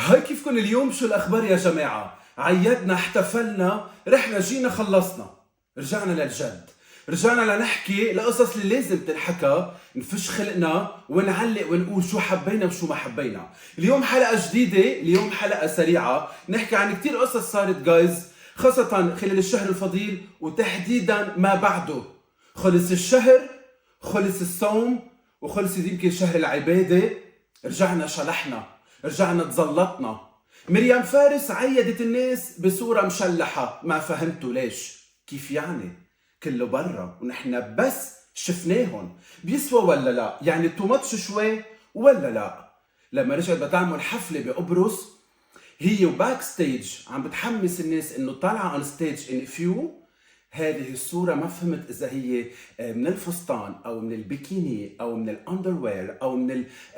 هاي كيفكن اليوم؟ شو الأخبار يا جماعة؟ عيدنا، احتفلنا، رحنا جينا خلصنا. رجعنا للجد. رجعنا لنحكي القصص اللي لازم تنحكى، نفش خلقنا ونعلق ونقول شو حبينا وشو ما حبينا. اليوم حلقة جديدة، اليوم حلقة سريعة، نحكي عن كتير قصص صارت جايز، خاصة خلال الشهر الفضيل وتحديدا ما بعده. خلص الشهر، خلص الصوم، وخلص يمكن شهر العبادة. رجعنا شلحنا، رجعنا تزلطنا. مريم فارس عيدت الناس بصورة مشلحة، ما فهمتوا ليش. كيف يعني؟ كله برا ونحن بس شفناهم. بيسوى ولا لا؟ يعني تو ماتش شوي ولا لا؟ لما رجعت بتعمل حفلة بقبرص، هي وباك ستيج عم بتحمس الناس انه طالعه اون ستيج ان فيو. هذه الصورة ما فهمت إذا هي من الفستان أو من البيكيني أو من الأندروير أو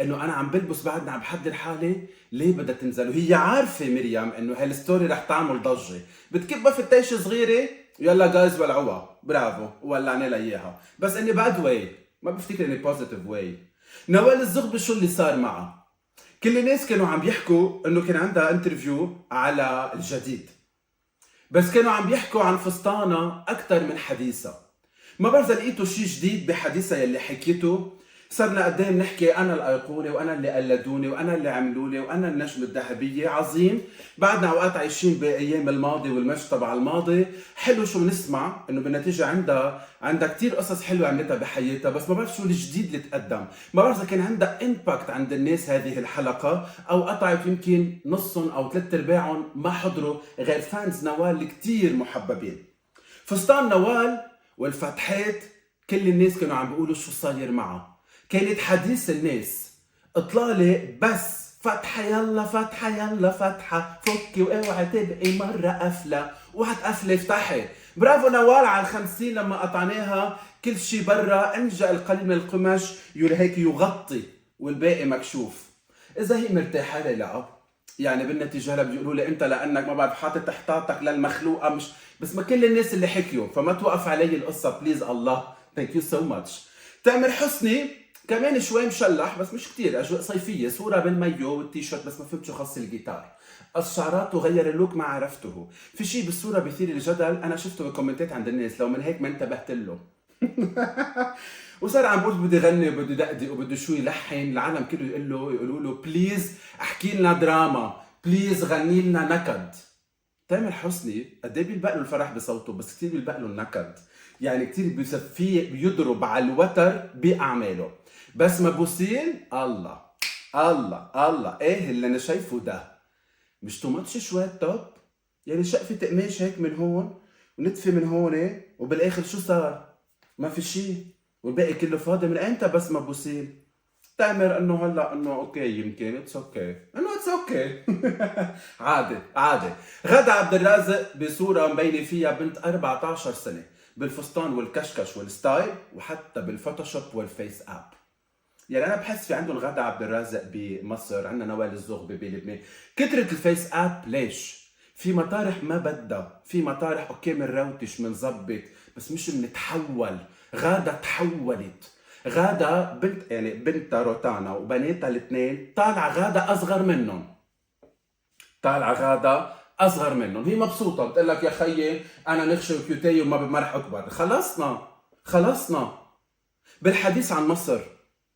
إنه أنا عم بلبس بعدنا عم بحضر حالي. ليه بدها تنزل وهي عارفة مريم إنه هالستوري رح تعمل ضجة؟ بتكبها في التيشة صغيرة، يلا جايز ولعوها، برافو ولعنا لها إياها، بس إني باد واي، ما بفتكر إني بوزيتيف واي. نوال الزغبي شو اللي صار معها؟ كل الناس كانوا عم يحكوا إنه كان عندها انترفيو على الجديد، بس كانوا عم بيحكوا عن فستانة أكتر من حديثة. ما بعرف إذا لقيتوا شيء جديد بحديثها يلي حكيته. صرنا قدام نحكي أنا الأيقونة وأنا اللي قلدوني وأنا اللي عملوا لي وأنا النجمة الذهبية. عظيم، بعدنا أوقات عايشين بأيام الماضي والمجد تبع الماضي. حلو شو بنسمع إنه بالنتيجة عندها كتير قصص حلوة عملتها بحياتها، بس ما بعرف شو الجديد اللي تقدم. ما بعرف إذا كان عندها إمباكت عند الناس هذه الحلقة، أو قطعت يمكن نصهم أو ثلاث أرباعهم ما حضروا غير فانز نوال الكتير محببين. فستان نوال والفتحات، كل الناس كانوا عم بيقولوا شو صاير معها. كانت حديث الناس. اطلالي بس فتحة يلا فتحة يلا فتحة، فكي واوعي تبقي مرة قفلة، اوعى تقفلي افتحي. برافو نوال على ال50 لما قطعناها كل شي برا، انجا القليل من القماش هيك يغطي والباقي مكشوف. اذا هي مرتاحة لي لا، يعني بالنتيجة هلا بيقولوا لي انت لانك ما بعرف حاطط احتاطك للمخلوقة، مش بس ما كل الناس اللي حكيوا، فما توقف علي القصة بليز الله. ثانك يو سو ماتش. تامر حسني كمان شوي مشلح بس مش كتير، اجواء صيفية، صورة بالمايو والتيشيرت، بس ما فهمت شو خص الجيتار. قص شعراته وغير اللوك ما عرفته. في شيء بالصورة بيثير الجدل، انا شفته بالكومنتات عند الناس، لو من هيك ما انتبهت له. وصار عم بقول بده يغني وبده يدقدق وبده شو يلحن، العالم كله يقولوا له بليز احكي لنا دراما، بليز غني لنا نكد. تامر حسني قد ايه بيلبق له الفرح بصوته، بس كثير بيلبق له النكد. يعني كثير بيصفيه بيضرب على الوتر باعماله. بس ما بوسيل الله الله الله، ايه اللي انا شايفه ده؟ مش تو ماتش شوي توب؟ يعني شقفة قماش هيك من هون ونتفه من هون، وبالاخر شو صار؟ ما في شيء، والباقي كله فاضي. من امتى بس ما بوسيل؟ تامر انه هلا انه اوكي، يمكن اتس اوكي، انه اتس اوكي. عادي عادي. غادة عبد الرازق بصورة مبينة فيها بنت 14 سنة، بالفستان والكشكش والستايل، وحتى بالفوتوشوب والفيس اب. يعني انا بحس في عندهم غادة عبد الرازق بمصر، عندنا نوال الزغبي بلبنان. كثرة الفيس اب ليش؟ في مطارح ما بدها، في مطارح اوكي منروتش منظبط، بس مش منتحول. غادة تحولت. غادة بنت، يعني بنتها روتانا وبناتها الاثنين طالعة غادة اصغر منهم. طالعة غادة اصغر منهم، هي مبسوطة بتقول لك يا خيي انا نخشة وكيوتي وما بمرح اكبر. خلصنا خلصنا. بالحديث عن مصر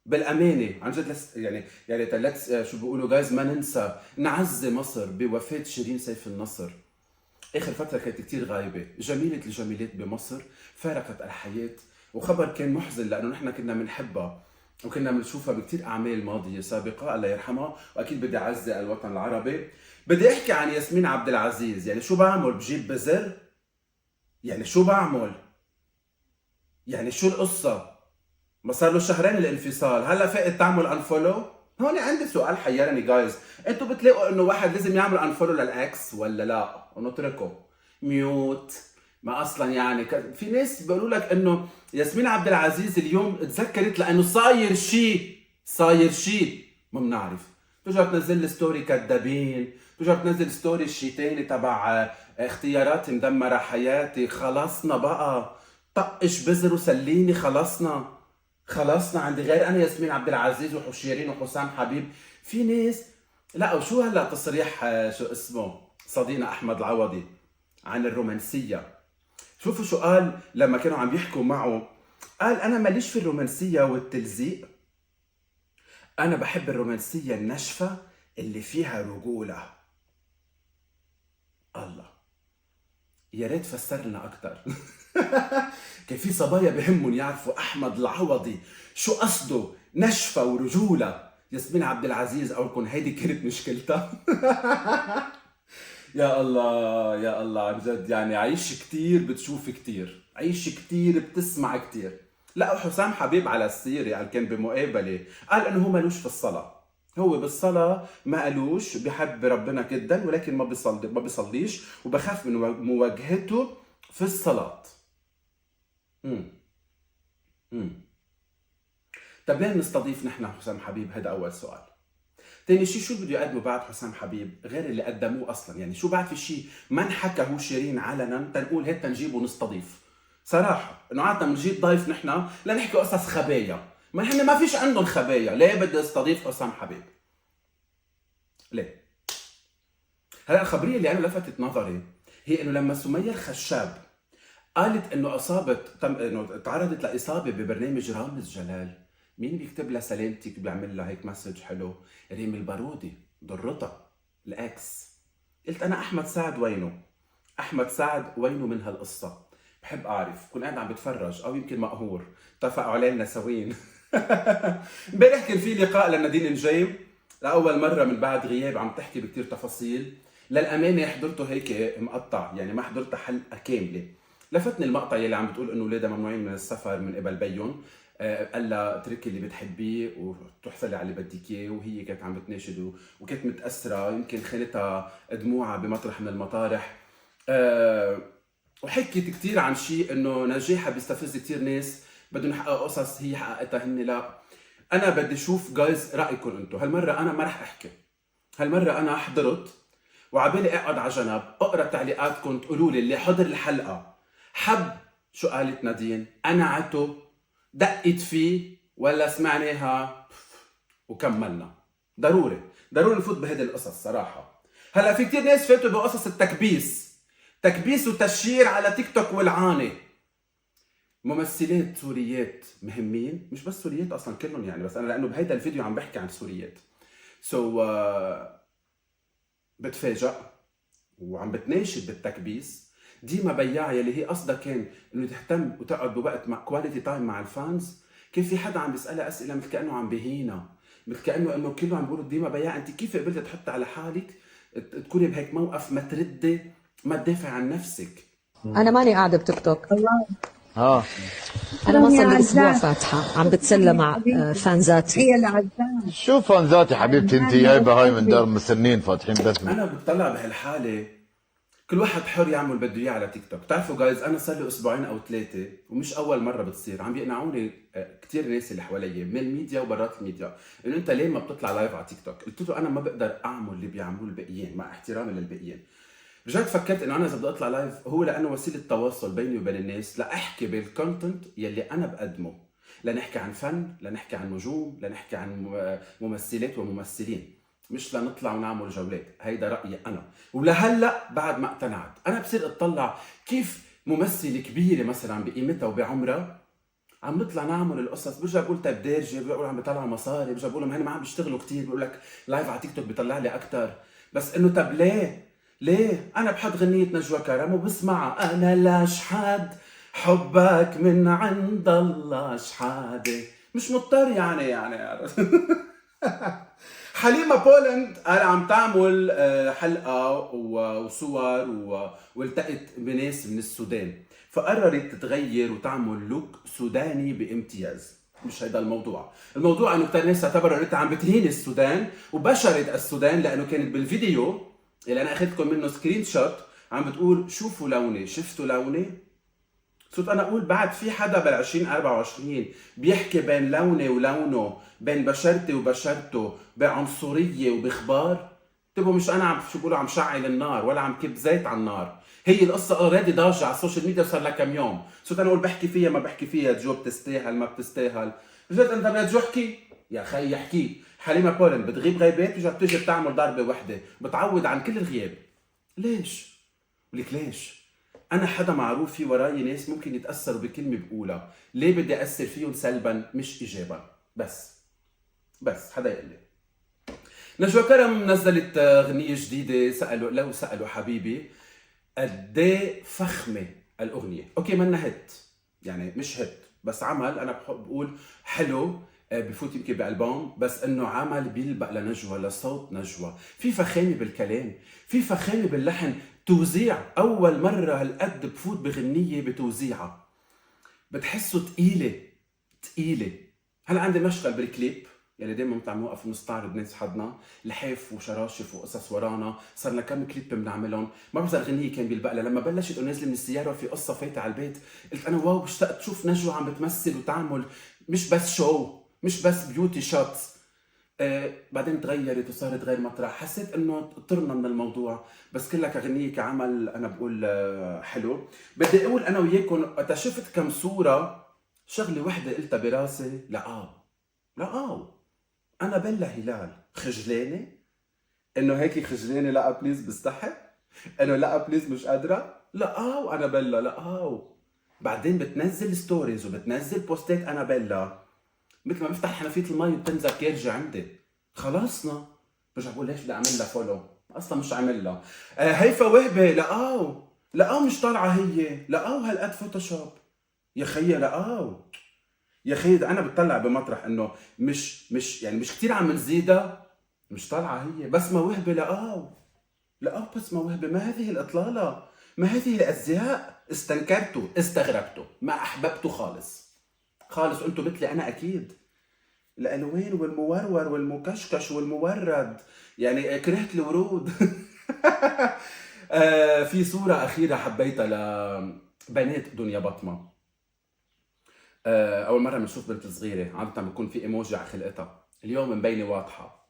بالامانه عن جد، يعني تلتس شو بيقولوا جايز، ما ننسى نعزي مصر بوفاه شيرين سيف النصر. اخر فتره كانت كثير غايبه، جميله الجميلات بمصر فارقت الحياه، وخبر كان محزن لانه نحن كنا بنحبها وكنا بنشوفها بكثير اعمال ماضيه سابقه، الله يرحمها، واكيد بدي اعزي الوطن العربي. بدي احكي عن ياسمين عبد العزيز. يعني شو بعمل؟ بجيب بزر؟ يعني شو بعمل؟ يعني شو القصه؟ ما صار له شهرين الانفصال، هلا فقت تعمل انفولو؟ هون عندي سؤال حيرني جايز، انتوا بتلاقوا انه واحد لازم يعمل انفولو للاكس ولا لا ونتركه ميوت؟ ما اصلا يعني في ناس بيقولوا لك انه ياسمين عبد العزيز اليوم تذكرت لانه صاير شيء، صاير شيء ما بنعرف. ترجع تنزل لي ستوري كدابين، ترجع تنزل ستوري الشيء تاني تبع اختياراتي مدمره حياتي. خلصنا بقى، طقش بزر وسليني. خلصنا عندي غير انا ياسمين عبد العزيز وحشيرين وحسام حبيب. في ناس لا وشو هلا تصريح شو اسمه صديقنا احمد العوضي عن الرومانسيه. شوفوا شو قال لما كانوا عم يحكوا معه. قال انا ماليش في الرومانسيه والتلزيق، انا بحب الرومانسيه الناشفه اللي فيها رجوله. الله، يا ريت فسر لنا اكثر. كان في صبايا بهمهم يعرفوا احمد العوضي شو قصده نشفه ورجوله. ياسمين عبد العزيز اقولكم هيدي كانت مشكلتها. يا الله يا الله عن جد، يعني عيش كتير بتشوف كتير، عيش كتير بتسمع كتير. لا حسام حبيب على السيرة قال كان بمقابلة قال انه هو مالوش في الصلاة، هو بالصلاة ما قالوش بحب ربنا جدا ولكن ما بيصليش وبخاف من مواجهته في الصلاة. امم امم طب ليه نستضيف نحن حسام حبيب؟ هذا أول سؤال. تاني شيء شو بده يقدموا بعد حسام حبيب غير اللي قدموه اصلا؟ يعني شو بعد في شيء ما انحكى هو شيرين علنا تنقول هيك تنجيبه ونستضيف؟ صراحه انه عادة بنجيب ضيف نحن لنحكي قصص خبايا، ما نحن ما فيش عندهم خبايا، ليه بدي استضيف حسام حبيب؟ ليه؟ هلا الخبريه اللي انا لفتت نظري هي انه لما سمية الخشاب قالت انه انه تعرضت لاصابه ببرنامج رامز جلال، مين بيكتب لها سلامتك بيعمل لها هيك مسج حلو؟ ريم البارودي ضرتها الاكس. قلت انا احمد سعد وينه؟ احمد سعد وينه من هالقصه؟ بحب اعرف، كنت قاعد عم بتفرج او يمكن مقهور، اتفقوا علينا سوين. امبارح كان في لقاء لنادين نجيم لاول مره من بعد غياب، عم تحكي بكثير تفاصيل. للامانه حضرته هيك مقطع، يعني ما حضرتها حلقه كامله. لفتني المقطع يلي عم بتقول انه اولادها ممنوعين من السفر من قبل بيهم، قال لها اتركي اللي بتحبيه وتحصلي على اللي بدك اياه، وهي كانت عم بتناشد وكانت متاثره، يمكن خانتها دموعها بمطرح من المطارح. وحكيت كثير عن شيء انه نجاحها بيستفز كثير ناس بدهم يحققوا قصص هي حققتها هن لا. انا بدي اشوف جايز رايكم انتم. هالمره انا ما رح احكي، هالمره انا حضرت وعبالي اقعد على جنب اقرا تعليقاتكم تقولوا لي اللي حضر الحلقه حب شو قالت نادين، قنعته، دقت فيه، ولا سمعناها وكملنا. ضروري نفوت بهيدي القصص صراحه. هلا في كثير ناس فاتوا بقصص تكبيس وتشهير على تيك توك والعانه. ممثلات سوريات مهمين، مش بس سوريات اصلا كلهم يعني، بس انا لانه بهيدا الفيديو عم بحكي عن سوريات. بتفاجأ وعم بتناشد بالتكبيس. ديما بياع يلي هي قصدها كان انه تهتم وتقعد بوقت مع كواليتي تايم مع الفانز، كان في حدا عم بيسالها اسئله مثل كانه عم بهينا، مثل كانه انه كله عم بيقولوا ديما بياع انت كيف قبلتي تحطي على حالك تكوني بهيك موقف ما تردي ما تدافع عن نفسك؟ انا ماني قاعده بتيك توك، الله. اه انا ما صار لي اسبوع عزام. فاتحه عم بتسلى مع فانزاتي. هي العزام. شو فانزاتي حبيبتي انت جايبه هاي من دار مسنين فاتحين بس. انا بتطلع بهالحاله كل واحد حر يعمل بده اياه على تيك توك. بتعرفوا جايز انا صار لي اسبوعين او ثلاثه ومش اول مره بتصير، عم بيقنعوني كثير ناس اللي حوالي من الميديا وبرات الميديا انه انت ليه ما بتطلع لايف على تيك توك؟ قلت له انا ما بقدر اعمل اللي بيعملوه الباقيين مع احترامي للباقيين. رجعت فكرت انه انا اذا بدي اطلع لايف هو لانه وسيله تواصل بيني وبين الناس، لاحكي بالكونتنت يلي انا بقدمه، لنحكي عن فن، لنحكي عن نجوم، لنحكي عن ممثلات وممثلين، مش لنطلع ونعمل جولات. هيدا رايي انا، ولهلا بعد ما اقتنعت. انا بصير اطلع كيف ممثله كبيره مثلا بقيمتها وبعمرها عم نطلع نعمل القصص، برجع بقول طيب دارجه، بقول عم بيطلعوا مصاري، برجع بقول هن ما عم بيشتغلوا كثير، بقول لك لايف على تيك توك بيطلع لي اكثر. بس انه طب ليه انا بحط غنية نجوى كرم وبسمعها انا لا شحاد حبك من عند الله شحاده، مش مضطر يعني. حليمة بولند قال عم تعمل حلقة وصور والتقت بناس من السودان، فقررت تتغير وتعمل لوك سوداني بامتياز. مش هيدا الموضوع انه كتير ناس اعتبروا انها عم بتهين السودان وبشرت السودان، لانه كانت بالفيديو اللي انا اخذتكم منه سكرين شوت عم بتقول شوفوا لوني شفتوا لوني. صرت انا اقول بعد في حدا بال 2024 بيحكي بين لوني ولونه، بين بشرتي وبشرته، بعنصريه وبخبار؟ انتبهوا، مش انا عم شو بيقولوا عم شعل النار ولا عم كب زيت على النار، هي القصه اوريدي ضاجه على السوشيال ميديا صار لها كم يوم. صرت انا اقول بحكي فيها ما بحكي فيها، جو بتستاهل ما بتستاهل. رجعت انت بدك احكي يا خي احكي، حليمة بولن بتغيب غيبات بتيجي بتعمل ضربة وحدة، بتعوض عن كل الغياب. ليش؟ ولك ليش؟ أنا حدا معروف في وراي ناس ممكن يتأثروا بكلمة بقولها، ليه بدي أثر فيهم سلبا مش إيجابا؟ بس حدا يقول لي. نجوى كرم نزلت غنية جديدة، سألوا حبيبي قديه فخمة الأغنية. أوكي منا هيت، يعني مش هيت بس عمل، أنا بقول حلو، بفوت يمكن بألبوم، بس إنه عمل بيلبق لنجوى، لصوت نجوى، في فخامة بالكلام، في فخامة باللحن، توزيع أول مرة هالقد بفوت بغنية بتوزيعها بتحسه تقيلة. هلا عندي مشغل بالكليب، يعني دايما عم نوقف نستعرض ناس حدنا، لحاف وشراشف وقصص ورانا، صار لنا كم كليب بنعملهم، ما بعرف الغنية كان بيلبق لها. لما بلشت ونازله من السيارة في قصة فايتة على البيت، قلت أنا واو اشتقت شوف نجوى عم بتمثل وتعمل، مش بس شو، مش بس بيوتي شوتس. بعدين تغيرت وصارت غير مطرح، حسيت انه طرنا من الموضوع، بس كلها كغنية كعمل انا بقول حلو. بدي اقول انا وياكم وقت شفت كم صورة، شغلة وحدة قلتها براسي، لا انا بلا هلال خجلانة، انه هيك خجلانة، لا بليز بستحي، انه لا بليز مش قادرة، لا انا بلا، لا بعدين بتنزل ستوريز وبتنزل بوستات انا بلا، مثل ما بفتح حنفيه المي وبتنزل كيرجع عندي، خلصنا. برجع بقول ليش بدي اعمل لها فولو، اصلا مش عامل لها. هيفا وهبه لقاو مش طالعه هي، لقاو هالقد فوتوشوب يا خيي، لقاو يا خيي. انا بتطلع بمطرح انه مش يعني مش كثير عم نزيدها، مش طالعه هي، بس ما وهبه لقاو بس ما وهبه، ما هذه الاطلاله، ما هذه الازياء، استنكرتوا، استغربتوا، ما احببتوا خالص. انتم مثلي انا اكيد، الالوان والمورور والمكشكش والمورد، يعني كرهت الورود. في صورة أخيرة حبيتها لبنات دنيا بطمة. أول مرة بنشوف بنت صغيرة، عادة بيكون في إيموجي على خلقتها، اليوم مبينة واضحة.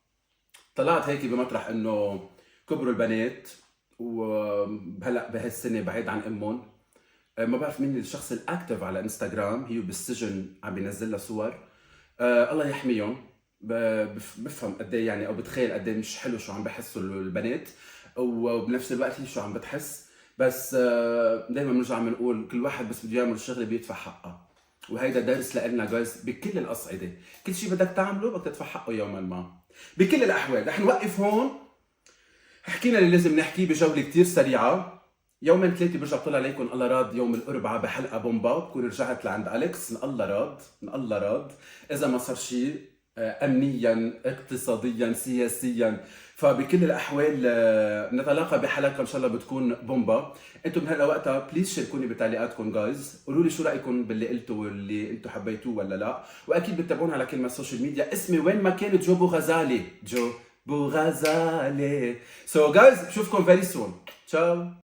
طلعت هيك بمطرح إنه كبروا البنات وهلا بهالسنة بعيد عن أمهم. ما بعرف مين الشخص الأكتف على انستغرام، هي بالسجن عم بينزل لها صور. الله يحميهم. بفهم قد ايه يعني، او بتخيل قد ايه مش حلو شو عم بحسوا البنات، وبنفس الوقت هي شو عم بتحس. بس دائما بنرجع بنقول كل واحد بس بده يعمل شغله بيدفع حقها، وهيدا درس لنا جايز بكل الاصعده، كل شيء بدك تعمله بدك تدفع حقه يوما ما، بكل الاحوال. رح نوقف هون، حكينا اللي لازم نحكيه بجوله كثير سريعه. يومين ثلاثة برجع طلع عليكم الله راد يوم الأربعاء بحلقة بومبا، بكون رجعت لعند أليكس، الله راد إذا ما صار شيء أمنيا اقتصاديا سياسيا، فبكل الأحوال نتلاقى بحلقة إن شاء الله بتكون بومبا. أنتم من هلا وقتها بليز شاركوني بتعليقاتكم جايز، قولوا لي شو رأيكم باللي قلته واللي أنتم حبيتوه ولا لا، وأكيد بتتابعونا على كل ما السوشيال ميديا، اسمي وين ما كان جو بو غزالي. So guys بشوفكم very soon. Ciao.